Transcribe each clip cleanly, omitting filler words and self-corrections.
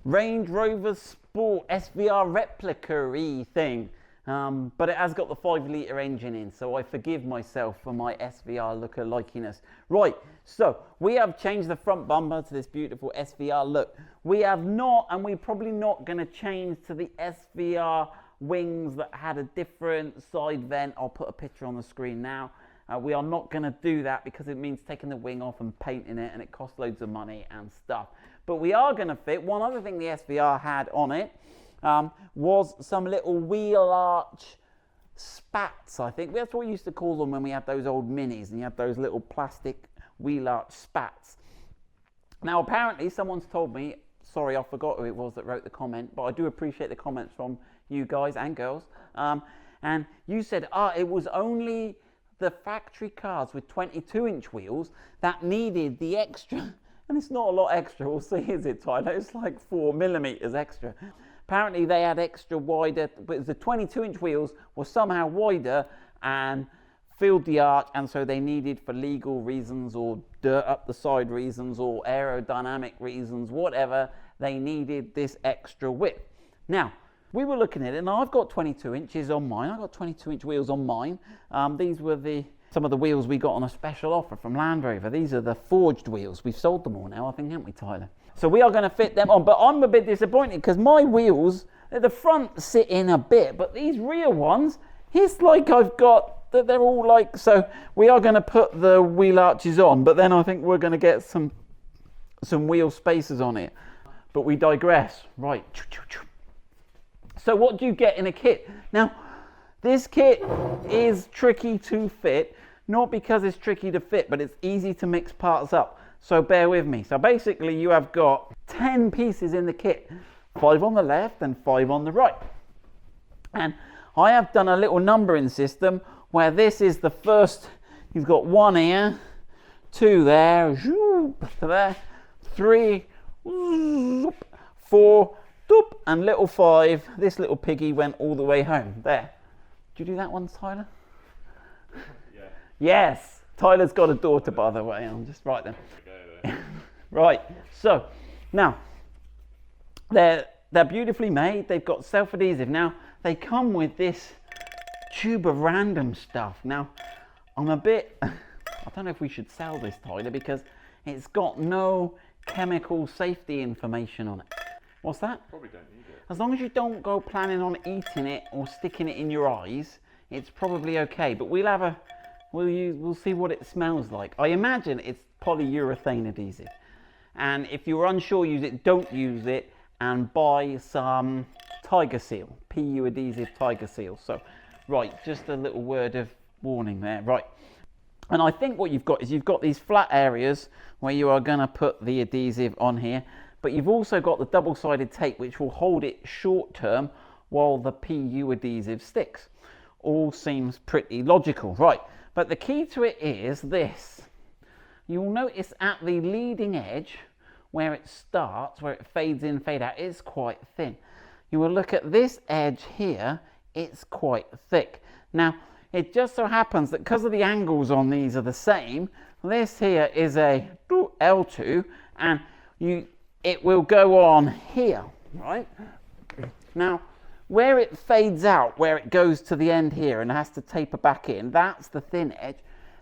Range Rover Sport SVR replica-y thing. But it has got the 5-litre engine in, so I forgive myself for my SVR look-alikiness. Right, so we have changed the front bumper to this beautiful SVR look. We have not, and we're probably not going to change to the SVR wings that had a different side vent. I'll put a picture on the screen now. We are not going to do that because it means taking the wing off and painting it, and it costs loads of money and stuff. But we are going to fit, one other thing the SVR had on it was some little wheel arch spats, I think. That's what we used to call them when we had those old Minis and you had those little plastic wheel arch spats. Now, apparently, someone's told me, sorry, I forgot who it was that wrote the comment, but I do appreciate the comments from you guys and girls. And you said, it was only the factory cars with 22-inch wheels that needed the extra, and it's not a lot extra, we'll see, is it, Tyler? It's like 4 millimeters extra. Apparently they had extra wider, but the 22-inch wheels were somehow wider and filled the arch, and so they needed, for legal reasons or dirt up the side reasons or aerodynamic reasons, whatever, they needed this extra width. Now, we were looking at it, and I've got 22 inches on mine. I've got 22-inch wheels on mine. These were some of the wheels we got on a special offer from Land Rover. These are the forged wheels. We've sold them all now, I think, haven't we, Tyler? So we are going to fit them on, but I'm a bit disappointed because my wheels at the front sit in a bit, but these rear ones, it's like I've got that they're all like, so we are going to put the wheel arches on, but then I think we're going to get some wheel spacers on it. But we digress. Right. So what do you get in a kit? Now, this kit is tricky to fit, not because it's tricky to fit, but it's easy to mix parts up. So bear with me. So basically you have got 10 pieces in the kit, 5 on the left and 5 on the right. And I have done a little numbering system where this is the first, you've got 1 here, 2 there, 3, 4, and little 5, this little piggy went all the way home. There. Did you do that one, Tyler? Yeah. Yes. Tyler's got a daughter, by the way. I'm just right then. Right. So, now, they're beautifully made. They've got self-adhesive. Now, they come with this tube of random stuff. Now, I'm a bit, I don't know if we should sell this, Tyler, because it's got no chemical safety information on it. What's that? Probably don't need it. As long as you don't go planning on eating it or sticking it in your eyes, it's probably okay. But we'll see what it smells like. I imagine it's polyurethane adhesive. And if you're unsure, don't use it, and buy some Tiger Seal, PU adhesive Tiger Seal. So, right, just a little word of warning there. Right. And I think what you've got is you've got these flat areas where you are going to put the adhesive on here. But you've also got the double-sided tape which will hold it short term while the PU adhesive sticks. All seems pretty logical, right? But the key to it is this. You'll notice at the leading edge where it starts, where it fades in, fade out, it's quite thin. You will look at this edge here, it's quite thick. Now, it just so happens that because of the angles on these are the same, this here is a L2 and it will go on here, right? Now, where it fades out, where it goes to the end here and has to taper back in, that's the thin edge.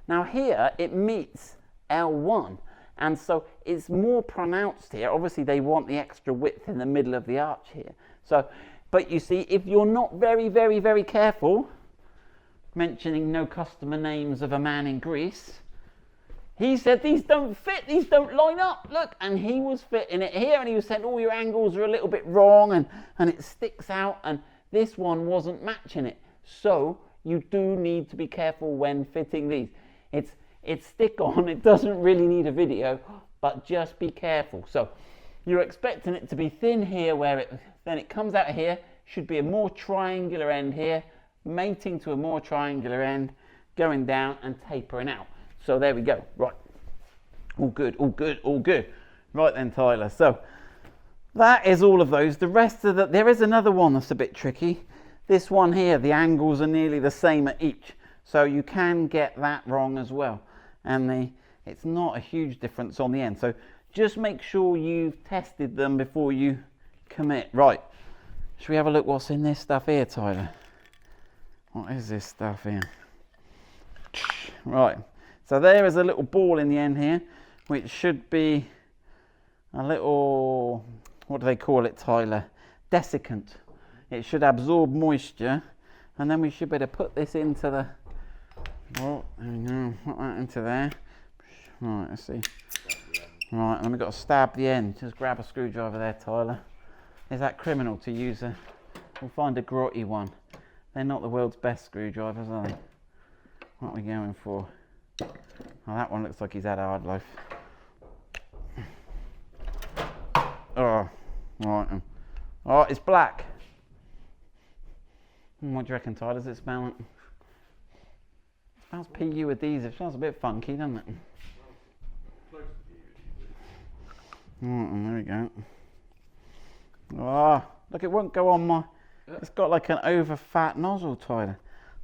Now here, it meets L1, and so it's more pronounced here. Obviously, they want the extra width in the middle of the arch here. So, but you see, if you're not very, very, very careful, mentioning no customer names of a man in Greece, he said, these don't fit, these don't line up, look. And he was fitting it here and he was saying, all your angles are a little bit wrong and it sticks out, and this one wasn't matching it. So you do need to be careful when fitting these. It's stick on, it doesn't really need a video, but just be careful. So you're expecting it to be thin here then it comes out here, should be a more triangular end here, mating to a more triangular end, going down and tapering out. So there we go. Right. All good, all good, all good. Right then, Tyler. So that is all of those. The rest of there is another one that's a bit tricky. This one here, the angles are nearly the same at each. So you can get that wrong as well. And it's not a huge difference on the end. So just make sure you've tested them before you commit. Right, should we have a look what's in this stuff here, Tyler? What is this stuff here? Right, so there is a little ball in the end here, which should be a little, what do they call it, Tyler? Desiccant. It should absorb moisture, and then we should be able to put this into the, oh, there we go, put that into there. Right, let's see. Right, and then we've got to stab the end. Just grab a screwdriver there, Tyler. Is that criminal to use a, we'll find a grotty one. They're not the world's best screwdrivers, are they? What are we going for? Oh, that one looks like he's had a hard life. Oh, right. Oh, it's black. What do you reckon, Ty? Does it smell like? It smells PU adhesive. It smells a bit funky, doesn't it? There we go. Oh, look, it won't go on my. It's got like an over fat nozzle, Tyler.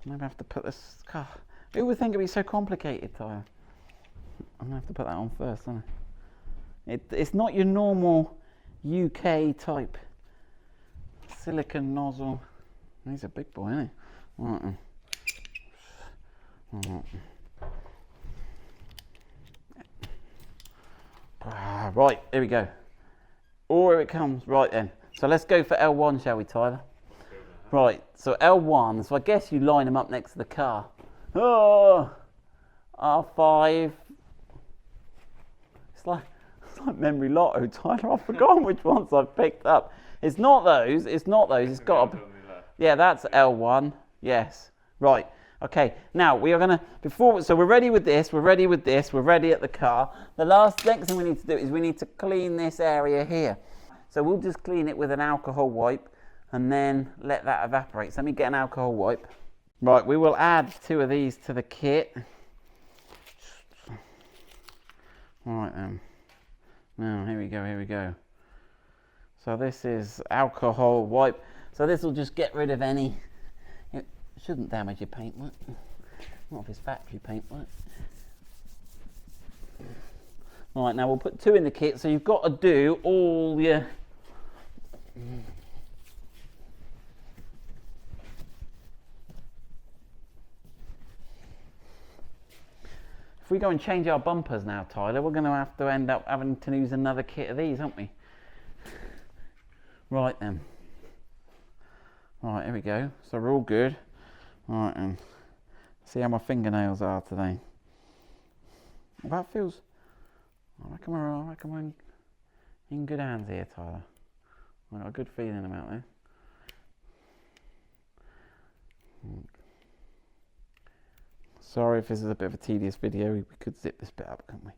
Maybe I have to put this. God, who would think it'd be so complicated, Tyler? I'm gonna have to put that on first, aren't I? It's not your normal UK type silicone nozzle. He's a big boy, isn't he? Right. Right, here we go. Oh, here it comes. Right then. So let's go for L1, shall we, Tyler? Right, so L1, so I guess you line them up next to the car. Oh, R5. It's like memory lotto, Tyler. I've forgotten which ones I've picked up. It's not those, it's got to be. Yeah, that's L1, yes. Right, okay, now we are going to, so we're ready with this, we're ready at the car. The next thing we need to do is we need to clean this area here. So we'll just clean it with an alcohol wipe and then let that evaporate. So let me get an alcohol wipe. Right, we will add 2 of these to the kit. Right then. Now, here we go. So this is alcohol wipe. So this will just get rid of any, it shouldn't damage your paint, will it? Not if it's factory paint, will it? Right, now we'll put 2 in the kit, so you've got to do all your... If we go and change our bumpers now, Tyler, we're going to have to end up having to use another kit of these, aren't we? Right then. Right, here we go. So we're all good. Right then. See how my fingernails are today. Well, that feels... I reckon we're in good hands here, Tyler. I've got a good feeling about this. Sorry if this is a bit of a tedious video. We could zip this bit up, couldn't we?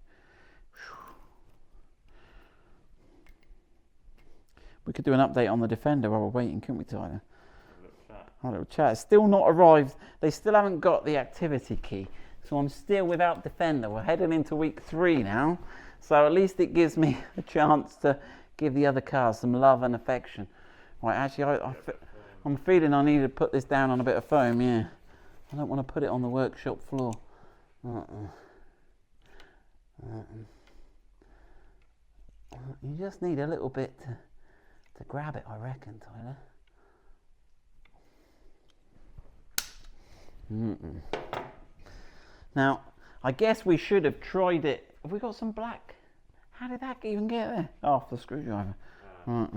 We could do an update on the Defender while we're waiting, couldn't we, Tyler? A little chat. It's still not arrived. They still haven't got the activity key. So I'm still without Defender. We're heading into week 3 now. So at least it gives me a chance to give the other cars some love and affection. Right, actually, I'm feeling I need to put this down on a bit of foam, yeah. I don't want to put it on the workshop floor. You just need a little bit to grab it, I reckon, Tyler. Now, I guess we should have tried it. Have we got some black? How did that even get there? Oh, off the screwdriver. Right.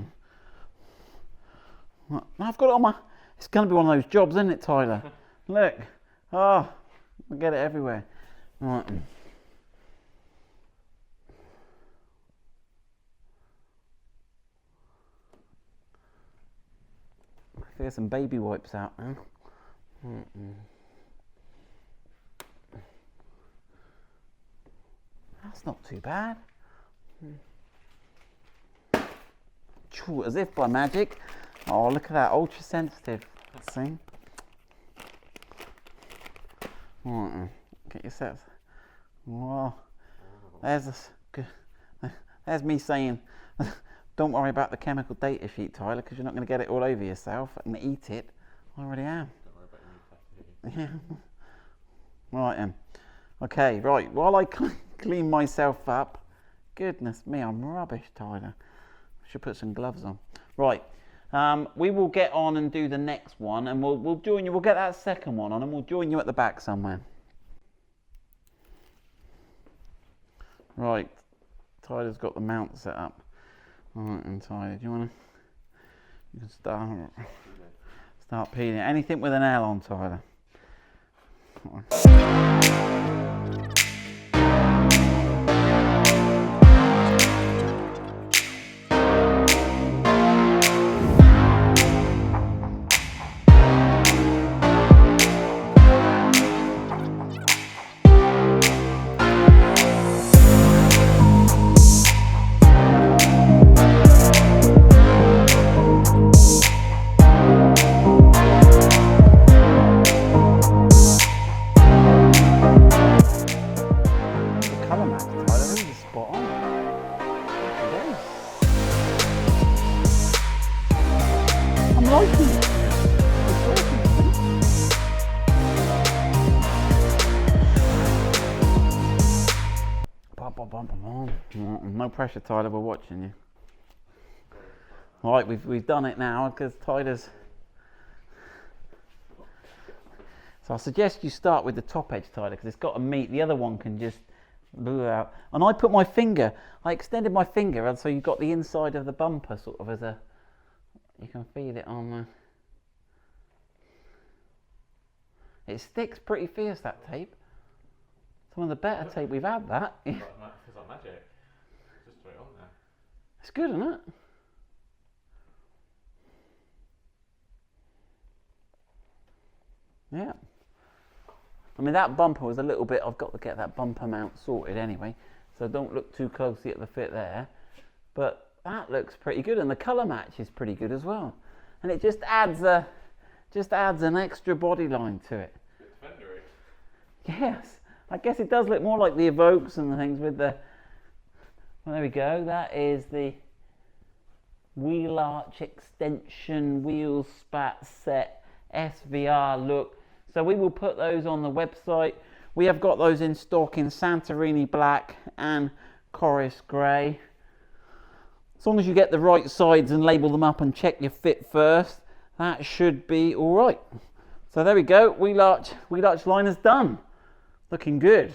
I've got it on my... It's going to be one of those jobs, isn't it, Tyler? Look. Oh, we get it everywhere. Right. There's some baby wipes out now. That's not too bad. As if by magic. Oh, look at that, ultra sensitive thing. Right, get your sets. Wow, there's me saying, don't worry about the chemical data sheet, Tyler, because you're not going to get it all over yourself and eat it. I already am. Don't worry about your Yeah. Right then. Okay, right. While I clean myself up, goodness me, I'm rubbish, Tyler. I should put some gloves on. Right. We will get on and do the next one, and we'll join you. We'll get that second one on, and we'll join you at the back somewhere. Right. Tyler's got the mount set up. All right, and Tyler, do you want to? You can start peeling. Anything with an L on, Tyler. No pressure, Tyler, we're watching you. All right, we've done it now because Tyler's... So I suggest you start with the top edge, Tyler, because it's got to meet. The other one can just blew out. And I put my finger, I extended my finger, and so you've got the inside of the bumper sort of as a... You can feel it on the... It sticks pretty fierce, that tape. Some of the better tape we've had, that. It's like magic. Just throw it on there. It's good, isn't it? Yeah. I mean, that bumper was a little bit... I've got to get that bumper mount sorted anyway, so don't look too closely at the fit there. But that looks pretty good, and the colour match is pretty good as well. And it just adds an extra body line to it. It's fendery. Yes. I guess it does look more like the Evokes and the things with the... Well, there we go. That is the wheel arch extension wheel spat set SVR look. So we will put those on the website. We have got those in stock in Santorini black and Corris grey. As long as you get the right sides and label them up and check your fit first, that should be all right. So there we go. Wheel arch liner's done. Looking good.